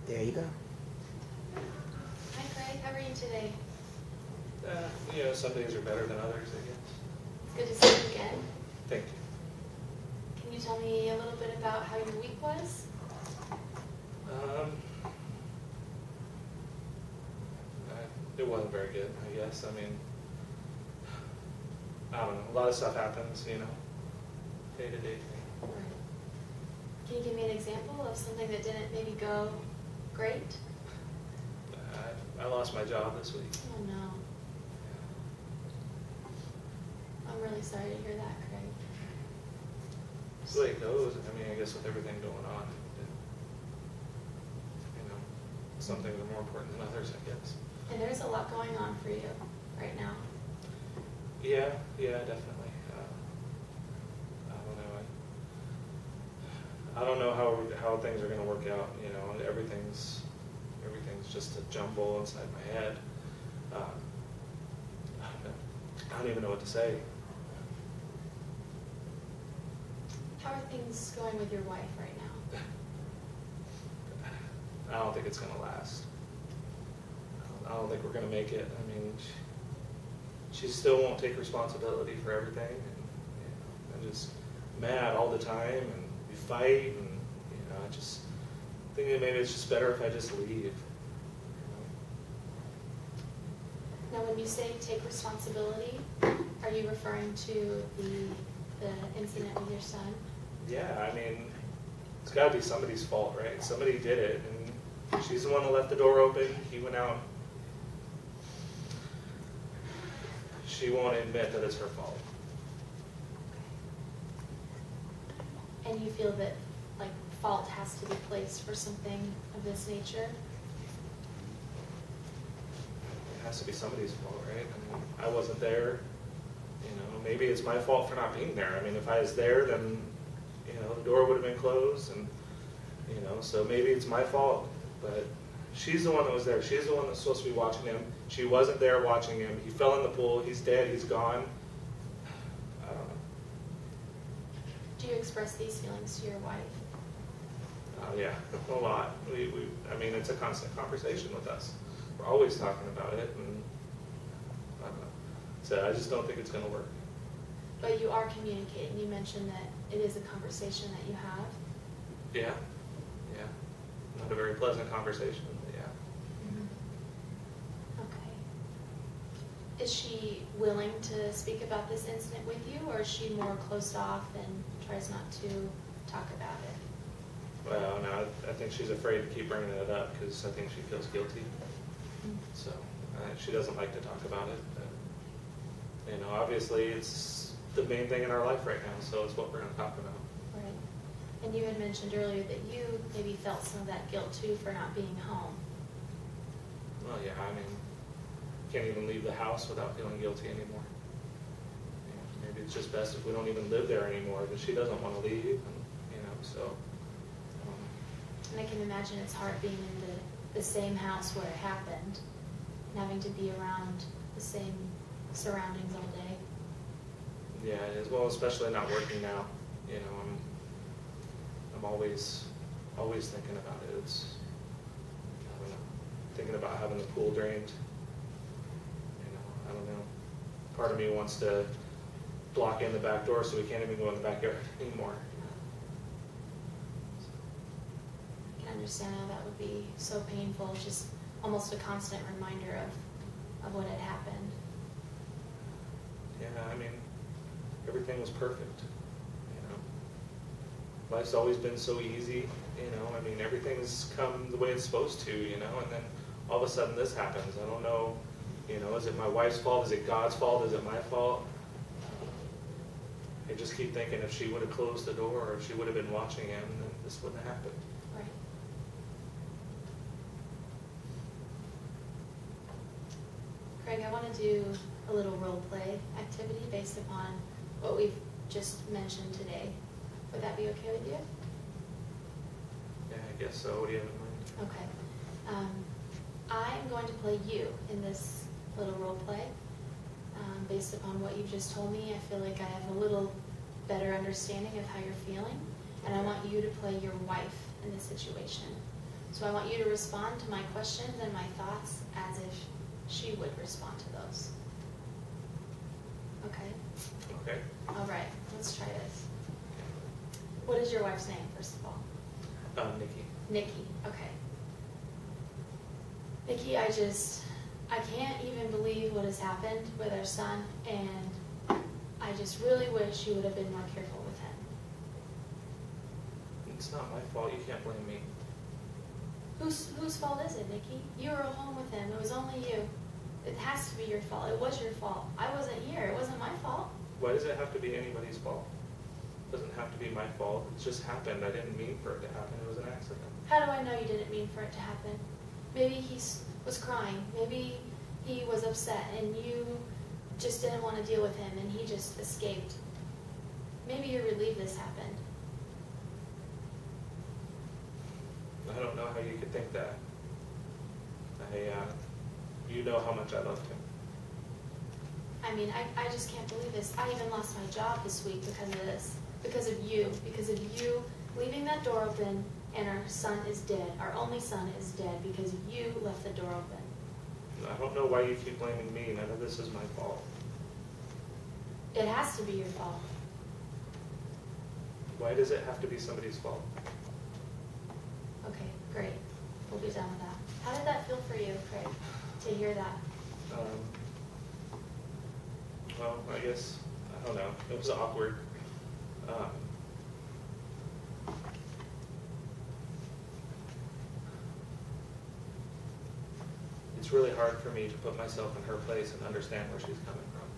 There you go. Hi, Craig. How are you today? Some days are better than others, I guess. It's good to see you again. Thank you. Can you tell me a little bit about how your week was? It wasn't very good, I guess. I mean, I don't know. A lot of stuff happens, day-to-day thing. Right. Can you give me an example of something that didn't maybe go great? I lost my job this week. Oh, no. I'm really sorry to hear that, Craig. It's the way it goes. I mean, I guess with everything going on, some things are more important than others, I guess. And there's a lot going on for you right now. Yeah, definitely. I don't know how things are going to work out. Everything's just a jumble inside my head. I don't even know what to say. How are things going with your wife right now? I don't think it's going to last. I don't think we're going to make it. I mean, she still won't take responsibility for everything, and I'm just mad all the time, and we fight, and I just think that maybe it's just better if I just leave. Now, when you say take responsibility, are you referring to the incident with your son? Yeah, I mean, it's got to be somebody's fault, right? Somebody did it, and she's the one that left the door open. He went out. She won't admit that it's her fault. And you feel that, like, fault has to be placed for something of this nature? It has to be somebody's fault, right? I mean, I wasn't there. Maybe it's my fault for not being there. I mean, if I was there, then, the door would have been closed, and, so maybe it's my fault. But she's the one that was there. She's the one that's supposed to be watching him. She wasn't there watching him. He fell in the pool. He's dead. He's gone. I don't know. Do you express these feelings to your wife? Yeah, a lot. I mean, it's a constant conversation with us. We're always talking about it, and I don't know. So I just don't think it's going to work. But you are communicating. You mentioned that it is a conversation that you have. Yeah. Not a very pleasant conversation, but yeah. Mm-hmm. Okay. Is she willing to speak about this incident with you, or is she more closed off and tries not to talk about it? Well, no, I think she's afraid to keep bringing it up because I think she feels guilty. Mm-hmm. So she doesn't like to talk about it. But, obviously it's the main thing in our life right now, so it's what we're going to talk about. Right. And you had mentioned earlier that you maybe felt some of that guilt too for not being home. Well, yeah, I mean, can't even leave the house without feeling guilty anymore. Maybe it's just best if we don't even live there anymore, but she doesn't want to leave, and, so. And I can imagine it's hard being in the same house where it happened, and having to be around the same surroundings all day. Yeah, it is. Well, especially not working now. I'm always thinking about it. It's, I don't know, thinking about having the pool drained. I don't know. Part of me wants to block in the back door so we can't even go in the backyard anymore. I can understand how that would be so painful, just almost a constant reminder of what had happened. Yeah, I mean, everything was perfect. Life's always been so easy. I mean, everything's come the way it's supposed to. And then all of a sudden this happens. I don't know. Is it my wife's fault? Is it God's fault? Is it my fault? I just keep thinking if she would have closed the door or if she would have been watching him, then this wouldn't have happened. Right. Craig, I want to do a little role play activity based upon what we've just mentioned today. Would that be okay with you? Yeah, I guess so. What do you have in mind? Okay. I'm going to play you in this little role play. Based upon what you've just told me, I feel like I have a little better understanding of how you're feeling, and I want you to play your wife in this situation. So I want you to respond to my questions and my thoughts as if she would respond to those. Okay? Okay. All right, let's try this. What is your wife's name, first of all? Nikki. Nikki, okay. Nikki, I can't even believe what has happened with our son, and I just really wish you would have been more careful with him. It's not my fault. You can't blame me. Whose fault is it, Nikki? You were home with him. It was only you. It has to be your fault. It was your fault. I wasn't here. It wasn't my fault. Why does it have to be anybody's fault? It doesn't have to be my fault. It just happened. I didn't mean for it to happen. It was an accident. How do I know you didn't mean for it to happen? Maybe he was crying. Maybe he was upset and you just didn't want to deal with him and he just escaped. Maybe you're relieved this happened. I don't know how you could think that. You know how much I loved him. I mean, I just can't believe this. I even lost my job this week because of this. Because of you leaving that door open, and our son is dead. Our only son is dead because you left the door open. I don't know why you keep blaming me. None of this is my fault. It has to be your fault. Why does it have to be somebody's fault? Okay, great. We'll be done with that. How did that feel for you, Craig, to hear that? Well, I guess, I don't know. It was awkward. It's really hard for me to put myself in her place and understand where she's coming from.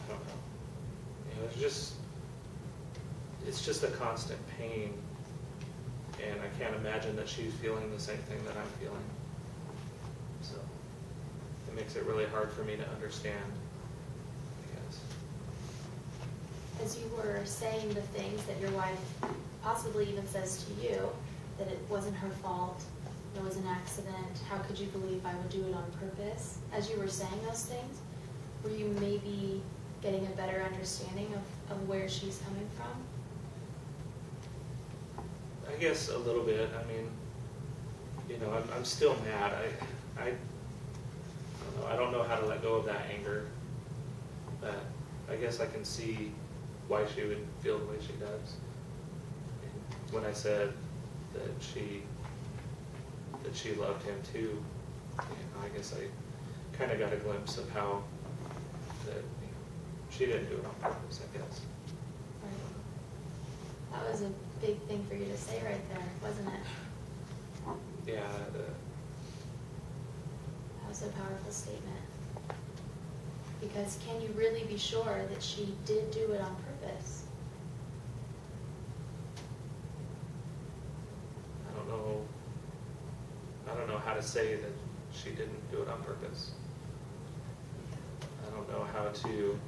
I don't know. You know, it's just a constant pain, and I can't imagine that she's feeling the same thing that I'm feeling. So it makes it really hard for me to understand, I guess. As you were saying the things that your wife possibly even says to you, that it wasn't her fault, it was an accident, how could you believe I would do it on purpose? As you were saying those things, were you maybe getting a better understanding of where she's coming from? I guess a little bit. I mean, you know, I'm still mad. I don't know. I don't know how to let go of that anger. But I guess I can see why she would feel the way she does. And when I said that she loved him too, you know, I guess I kind of got a glimpse of how that, you know, she didn't do it on purpose, I guess. Right. That was a big thing for you to say right there, wasn't it? Yeah. That was a powerful statement. Because can you really be sure that she did do it on purpose? I don't know how to say that she didn't do it on purpose. I don't know how to,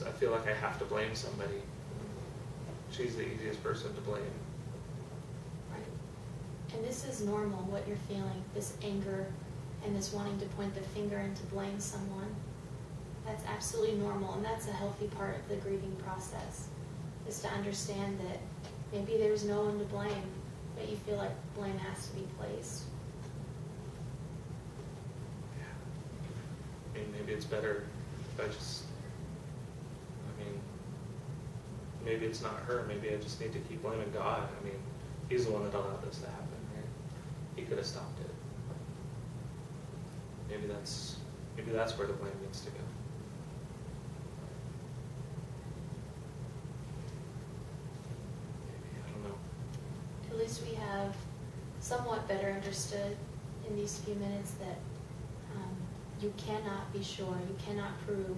I feel like I have to blame somebody. She's the easiest person to blame. Right. And this is normal, what you're feeling, this anger and this wanting to point the finger and to blame someone. That's absolutely normal, and that's a healthy part of the grieving process, is to understand that maybe there's no one to blame, but you feel like blame has to be placed. Yeah. I mean, maybe it's better if maybe it's not her. Maybe I just need to keep blaming God. I mean, He's the one that allowed this to happen, right? He could have stopped it. Maybe that's where the blame needs to go. Maybe, I don't know. At least we have somewhat better understood in these few minutes that you cannot be sure, you cannot prove,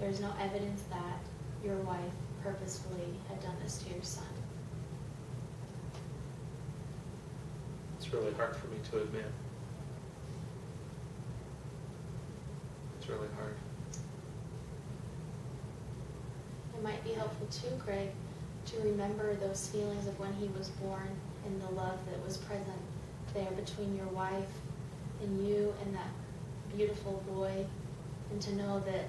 there's no evidence that your wife purposefully had done this to your son. It's really hard for me to admit. It's really hard. It might be helpful too, Craig, to remember those feelings of when he was born and the love that was present there between your wife and you and that beautiful boy, and to know that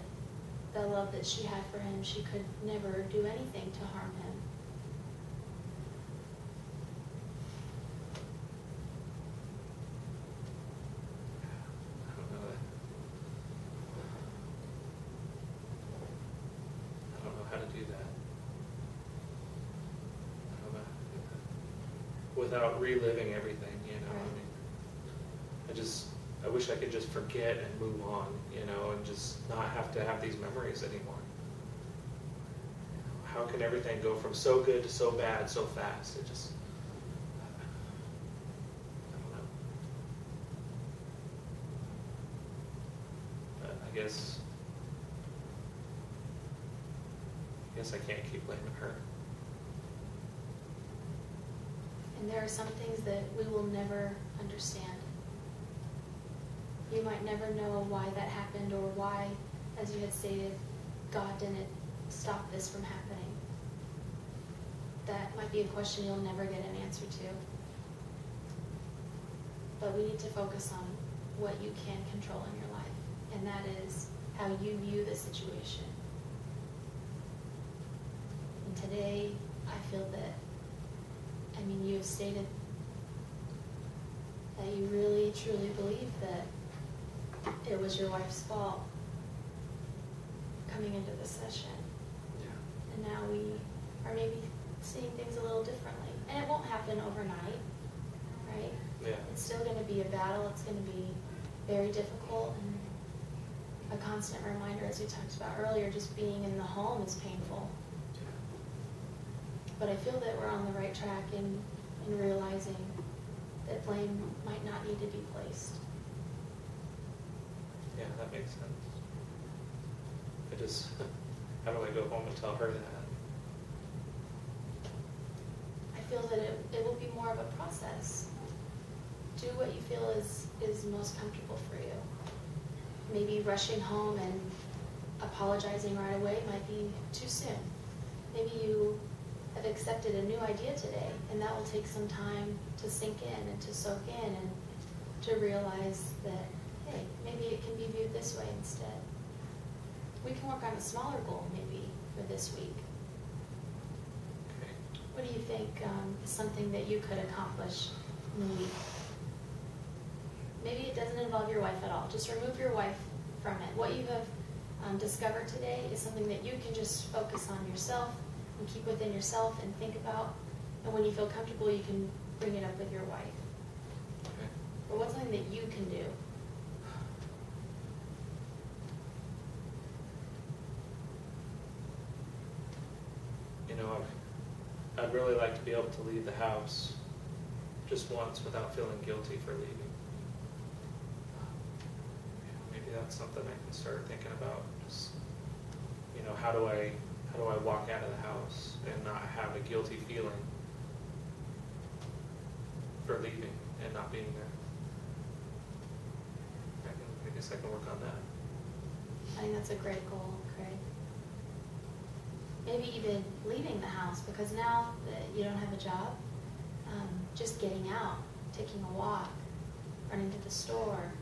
the love that she had for him, she could never do anything to harm him. I don't know. I don't know how to do that. I don't know how to do that without reliving everything, you know. Right. I mean, I wish I could just forget and move on, you know, and just not have to have these memories anymore. How can everything go from so good to so bad so fast? It just, I don't know. But I guess I can't keep blaming her. And there are some things that we will never understand. You might never know why that happened or why, as you had stated, God didn't stop this from happening. That might be a question you'll never get an answer to. But we need to focus on what you can control in your life, and that is how you view the situation. And today, I feel that, you have stated that you really, truly believe that it was your wife's fault coming into the session. Yeah. And now we are maybe seeing things a little differently. And it won't happen overnight, right? Yeah. It's still going to be a battle. It's going to be very difficult and a constant reminder, as we talked about earlier, just being in the home is painful. But I feel that we're on the right track in realizing that blame might not need to be placed. Yeah, that makes sense. How do I go home and tell her that? I feel that it will be more of a process. Do what you feel is most comfortable for you. Maybe rushing home and apologizing right away might be too soon. Maybe you have accepted a new idea today, and that will take some time to sink in and to soak in and to realize that, hey, maybe it can be viewed this way instead. We can work on a smaller goal maybe for this week. Okay. What do you think is something that you could accomplish in the week? Maybe it doesn't involve your wife at all. Just remove your wife from it. What you have discovered today is something that you can just focus on yourself and keep within yourself and think about. And when you feel comfortable, you can bring it up with your wife. Okay. But what's something that you can do? You know, I'd really like to be able to leave the house just once without feeling guilty for leaving. Maybe that's something I can start thinking about. Just, you know, how do I walk out of the house and not have a guilty feeling for leaving and not being there? I guess I can work on that. I think that's a great goal, Craig. Maybe even leaving the house, because now that you don't have a job, just getting out, taking a walk, running to the store,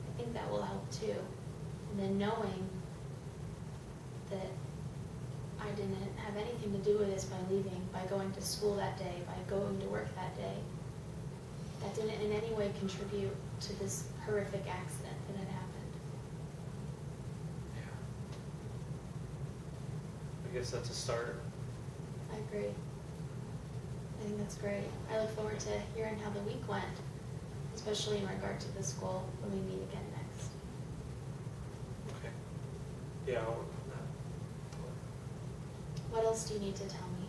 I think that will help too. And then knowing that I didn't have anything to do with this by leaving, by going to school that day, by going to work that day. That didn't in any way contribute to this horrific accident that had happened. Yeah. I guess that's a start. I agree. I think that's great. I look forward to hearing how the week went, especially in regard to this goal when we meet again next. Okay. Yeah, I'll work on that. What else do you need to tell me?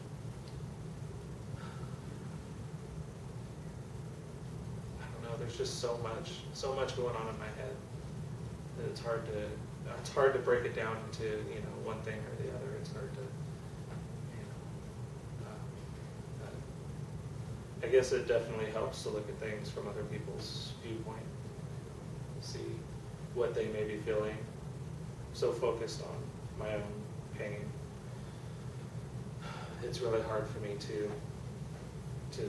I don't know. There's just so much going on in my head that it's hard to break it down into, you know, one thing or the other. It's hard to, you know. I guess it definitely helps to look at things from other people's viewpoint, see what they may be feeling. So focused on my own pain, it's really hard for me to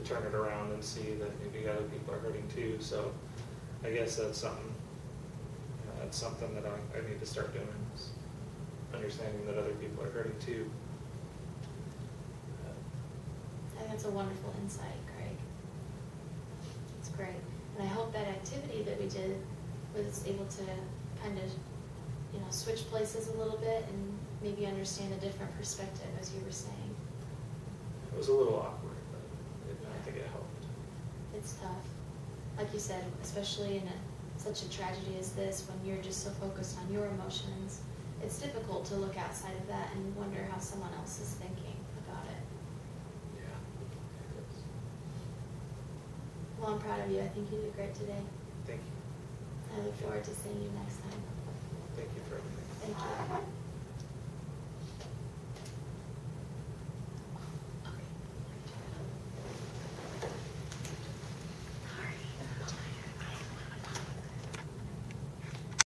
turn it around and see that maybe other people are hurting too. So I guess that's something that I need to start doing, is understanding that other people are hurting too. I think that's a wonderful insight, Craig. It's great. And I hope that activity that we did was able to kind of, switch places a little bit and maybe understand a different perspective, as you were saying. It was a little awkward, but I think it helped. It's tough. Like you said, especially in such a tragedy as this, when you're just so focused on your emotions, it's difficult to look outside of that and wonder how someone else is thinking about it. Yeah, it is. Well, I'm proud of you. I think you did great today. Thank you. I look forward to seeing you next time.